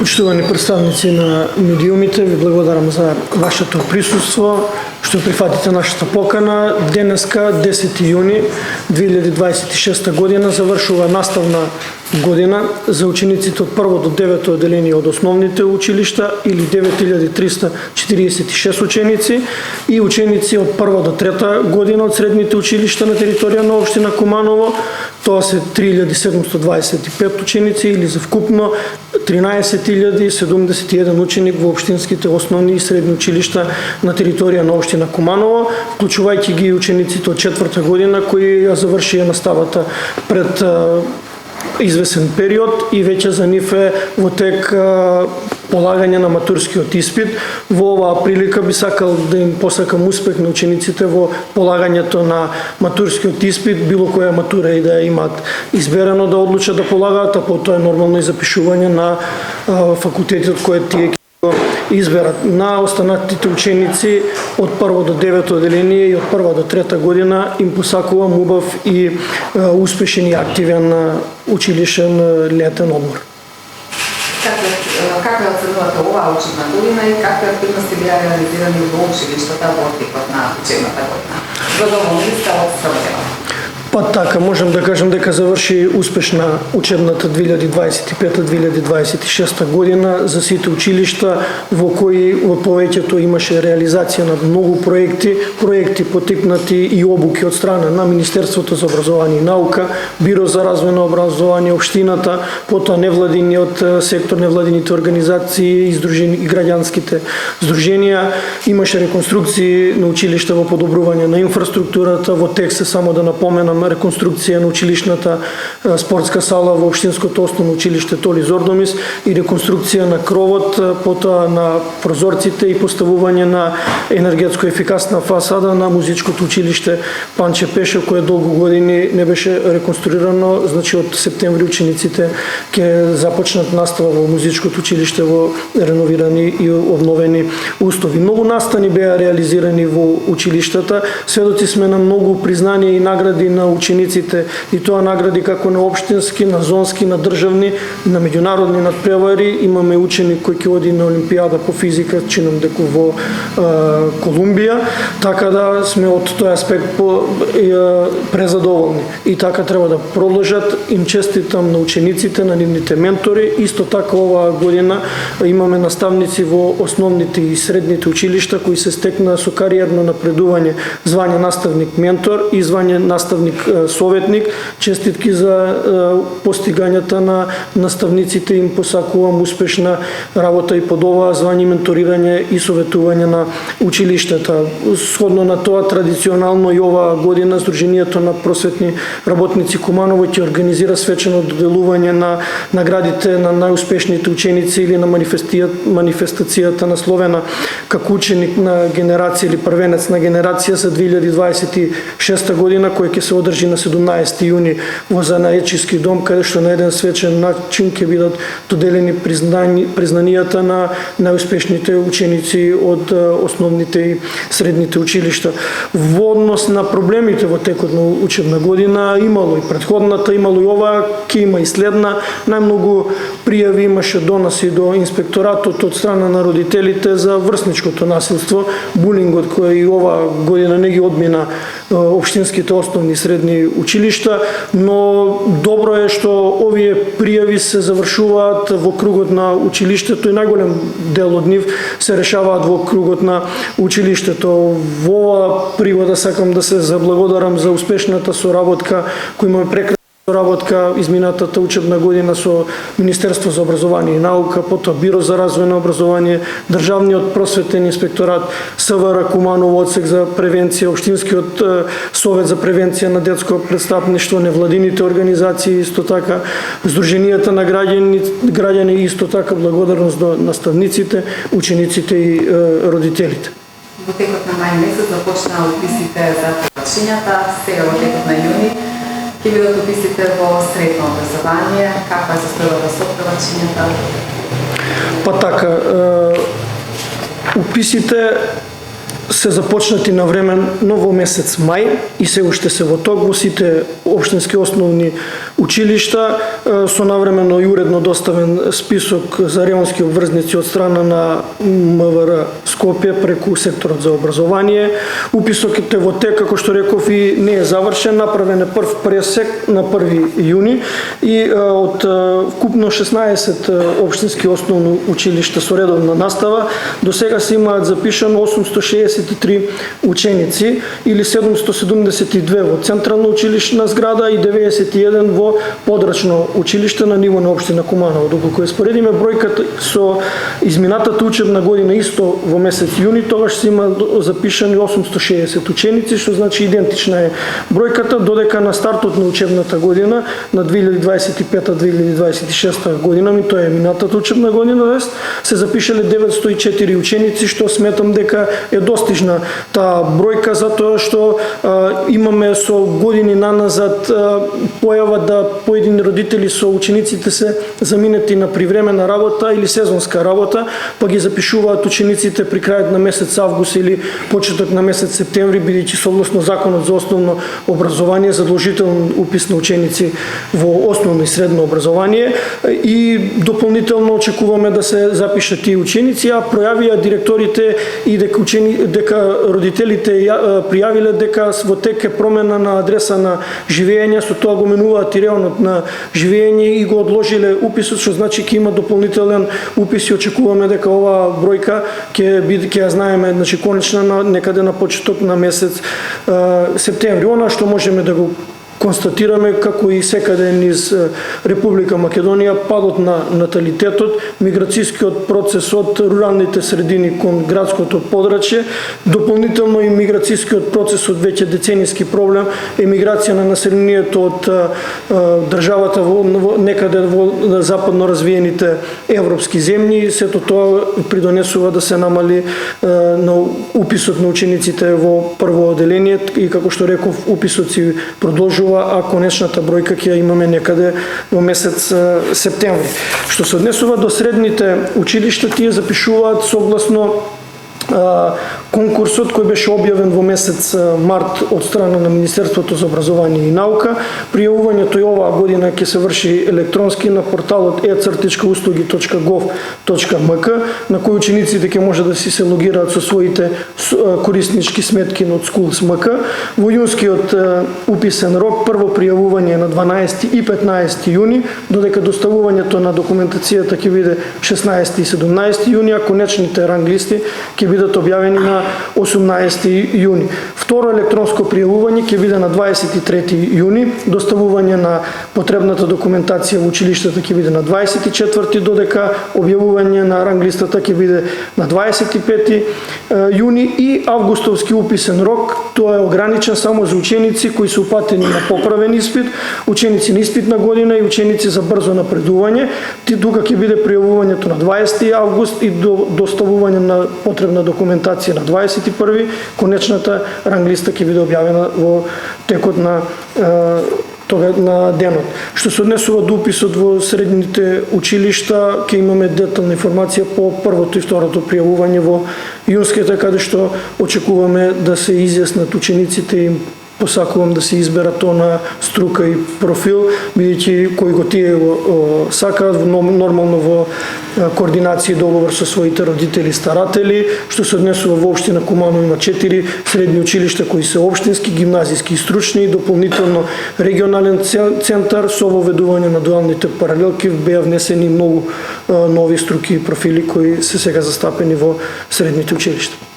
Почитувани представници на медиумите, ви благодарам за вашето присуство, што прифатите нашата покана. Денеска, 10 јуни 2026 година, завршува наставна година за учениците од прво до 9 одделение од основните училишта или 9346 ученици и ученици од прва до трета година од средните училишта на територија на општина Куманово. Тоа се 3725 ученици или за вкупно 13071 ученик во општинските основни и средни училишта на територија на општина Куманово, вклучувајќи ги учениците од четврта година кои ја завршија наставата пред извесен период и веќе за нив е во тек полагање на матурскиот испит. Во оваа прилика би сакал да им посакам успех на учениците во полагањето на матурскиот испит, било која матура и да ја имаат изберено да одлучат да полагаат, а потоа е нормално и запишување на факултетот кој тие го изберат. На останатите ученици од прво до 9 одделение и од прва до трета година им посакувам убав и успешен и активен училишен летен одмор. Како ја оценувате оваа учебна година и какви активности беа реализирани во училиштата во текот на учебната година? Задоволни сте од сравнението? Па така, можем да кажем дека заврши успешна учебната 2025-2026 година за сите училишта во кои во повеќето имаше реализација на многу проекти потикнати и обуки од страна на Министерството за образование и наука, Биро за развој на образование, општината, потоа невладиниот сектор, невладините организации и граѓанските здруженија. Имаше реконструкции на училишта во подобрување на инфраструктурата, во текст само да напоменам реконструкција на училишната спортска сала во општинското основно училиште Толи Зордомис и реконструкција на кровот, потоа на прозорците и поставување на енергетско ефикасна фасада на музичкото училиште Панче Пешев, кое долго години не беше реконструирано. Значи од септември учениците ќе започнат настава во музичкото училиште во реновирани и обновени устови. Многу настани беа реализирани во училиштата. Сведоци сме на многу признанија и награди на учениците, и тоа награди како на општински, на зонски, на државни, на меѓународни надпревари. Имаме ученик кој ќе оди на Олимпијада по физика, чинам дека во Колумбија, така да сме од тој аспект презадоволни. И така треба да продолжат. Им честитам на учениците, на нивните ментори. Исто така оваа година имаме наставници во основните и средните училишта кои се стекна со кариерно напредување, звање наставник ментор и звање наставник советник. Честитки за постигањата на наставниците, им посакувам успешна работа и под оваа звање, менторирање и советување на училиштата. Сходно на тоа, традиционално и оваа година Сдруженијето на просветни работници Куманово ќе организира свечено доделување на наградите на најуспешните ученици или на манифестацијата насловена како ученик на генерација или првенец на генерација за 2026 година, кој ќе се одржи на 17 јуни во Занаечиски дом, каде што на еден свечен начин ќе бидат доделени признанијата на најуспешните ученици од основните и средните училишта. Во однос на проблемите во текот на учебна година, имало и претходната, имало и оваа, ќе има и следна. Најмногу пријави имаше доноси до инспекторатот од страна на родителите за врсничкото насилство, булингот кој и оваа година не ги одмина општинските основни и средни училишта, но добро е што овие пријави се завршуваат во кругот на училиштето и најголем дел од нив се решаваат во кругот на училиштето. Во оваа пригода сакам да се заблагодарам за успешната соработка која имаме прекрасна работка изминатата учебна година со Министерство за образование и наука, потоа Биро за развој на образование, Државниот просветен инспекторат, СВР Куманово одсек за превенција, Општинскиот совет за превенција на детско престапништво, невладините организации, исто така Сдруженијата на граѓани, исто така благодарност до наставниците, учениците и родителите. Во текот на мај месец започнаа уписите за првачињата, сега во текот на јуни ќе бидат уписите во средно образование. Каква е состојбата со првачињата? Па така, уписите се започнати на времено во месец мај и се уште се во ток во сите општински основни училишта со навремено и уредно доставен список за реонски обврзници од страна на МВР Скопје преку секторот за образование. Уписокот е во тек, како што реков, и не е завршен, направен е прв пресек на 1 јуни и од вкупно 16 општински основни училишта со редовна настава до сега се имаат запишано 863 ученици или 772 во централна училишна зграда и 91 во подрачно училиште на ниво на општина Куманово. Доколку ја споредиме бројката со изминатата учебна година исто во месец јуни, тогаш се има запишани 860 ученици, што значи идентична е бројката, додека на стартот на учебната година на 2025-2026 година, ми тоа е минатата учебна година, се запишале 904 ученици, што сметам дека е достижна таа бројка, затоа што имаме со години наназад појава да поедини родители со учениците се заминети на привремена работа или сезонска работа, па ги запишуваат учениците при крајот на месец август или почеток на месец септември, бидејќи согласно законот за основно образование задолжителен упис на ученици во основно и средно образование и дополнително очекуваме да се запишат и ученици, а пројавија директорите и дека родителите пријавиле дека во тек е промена на адреса на живење, со тоа го менуваат и реонот на живење и го одложиле уписот, што значи ќе има дополнителен упис и очекуваме дека оваа бројка ќе ја знаеме, значи конечно некаде на почеток на месец септември. Она што можеме да го констатираме, како и секаде низ Република Македонија, падот на наталитетот, миграцијскиот процес од руралните средини кон градското подрачје, дополнително и миграцијскиот процес од веќе деценијски проблем, емиграција на населението од државата некаде во западно развиените европски земји, сето тоа придонесува да се намали на уписот на учениците во прво оделение и како што реков, уписот си продолжува, а конечната бројка ќе имаме некаде во месец септември. Што се однесува до средните училишта, тие запишуваат согласно конкурсот кој беше објавен во месец март од страна на Министерството за образование и наука. Пријавувањето и оваа година ќе се врши електронски на порталот e-uslugi.gov.mk, на кој учениците ќе може да си се логираат со своите кориснички сметки од Schools.mk. Во јунскиот уписен рок прво пријавување на 12 и 15 јуни, додека доставувањето на документацијата ќе биде 16 и 17 јуни, а конечните ранглисти ќе бидат објавени на 18 јуни. Второ електронско пријавување ќе биде на 23 јуни, доставување на потребната документација во училиштата ќе биде на 24, додека објавување на ранглистата ќе биде на 25 јуни и августовски уписен рок, тоа е ограничен само за ученици кои се упатени на поправен испит, ученици на испитна година и ученици за брзо напредување. Тука ќе биде пријавувањето на 20 август и доставување на потребна документација на 21, конечната ранглиста ќе биде објавена во текот на денот. Што се однесува до уписот во средните училишта, ќе имаме детална информација по првото и второто пријавување во јунските, каде што очекуваме да се изјаснат учениците и посакувам да се изберат она струка и профил, бидејќи кој го тие сакаат нормално во координација и договор со своите родители и старатели. Што се однесува во општина Куманово, има 4 средни училишта кои се општински, гимназиски и стручни, и дополнително регионален центар со воведување на дуалните паралелки беа внесени многу нови струки и профили кои се сега застапени во средните училишта.